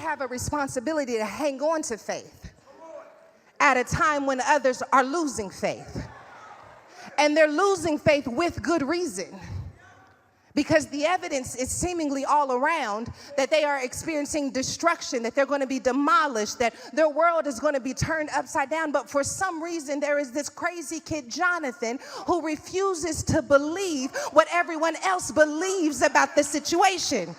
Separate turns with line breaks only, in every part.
have a responsibility to hang on to faith at a time when others are losing faith. And they're losing faith with good reason, because the evidence is seemingly all around that they are experiencing destruction, that they're going to be demolished, that their world is going to be turned upside down. But for some reason, there is this crazy kid, Jonathan, who refuses to believe what everyone else believes about the situation.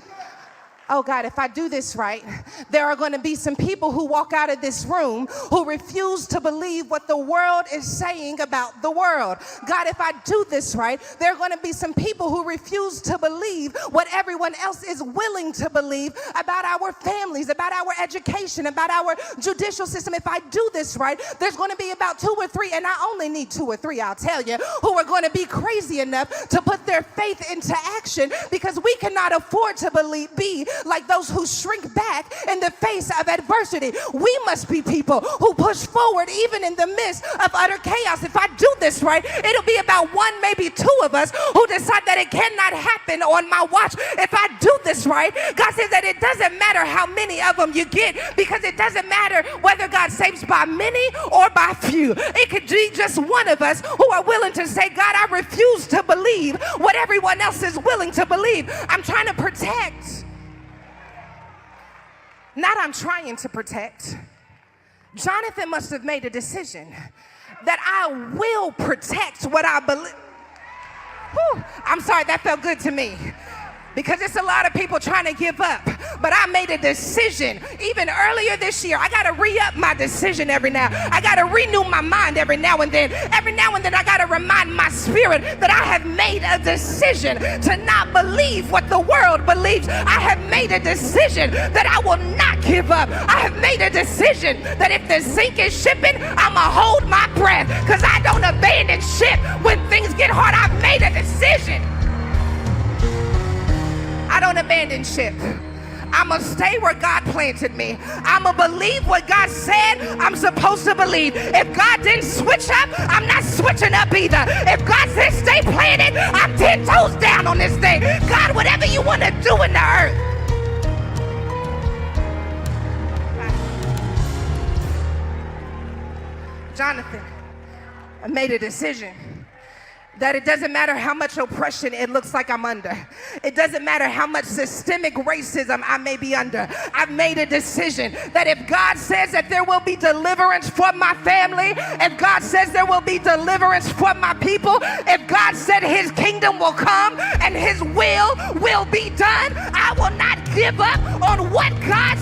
Oh God, if I do this right, there are going to be some people who walk out of this room who refuse to believe what the world is saying about the world. God, if I do this right, there are going to be some people who refuse to believe what everyone else is willing to believe about our families, about our education, about our judicial system. If I do this right, there's going to be about 2 or 3, and I only need 2 or 3, I'll tell you, who are going to be crazy enough to put their faith into action, because we cannot afford to be like those who shrink back in the face of adversity. We must be people who push forward even in the midst of utter chaos. If I do this right, it'll be about 1, maybe 2 of us who decide that it cannot happen on my watch. If I do this right, God says that it doesn't matter how many of them you get, because it doesn't matter whether God saves by many or by few. It could be just one of us who are willing to say, God, I refuse to believe what everyone else is willing to believe. I'm trying to protect. Not I'm trying to protect. Jonathan must have made a decision that I will protect what I believe. I'm sorry, that felt good to me, because it's a lot of people trying to give up. But I made a decision even earlier this year. I got to re-up my decision every now. I got to renew my mind every now and then. Every now and then I got to remind my spirit that I have made a decision to not believe what the world believes. I have made a decision that I will not give up. I have made a decision that if the sink is shipping, I'm going to hold my breath, because I don't abandon ship when things get hard. I've made a decision. I don't abandon ship. I'm going to stay where God planted me. I'm going to believe what God said I'm supposed to believe. If God didn't switch up, I'm not switching up either. If God said stay planted, I'm 10 toes down on this thing. God, whatever you want to do in the earth. Jonathan, I made a decision that it doesn't matter how much oppression it looks like I'm under. It doesn't matter how much systemic racism I may be under. I've made a decision that if God says that there will be deliverance for my family, if God says there will be deliverance for my people, if God said his kingdom will come and his will be done, I will not give up on what God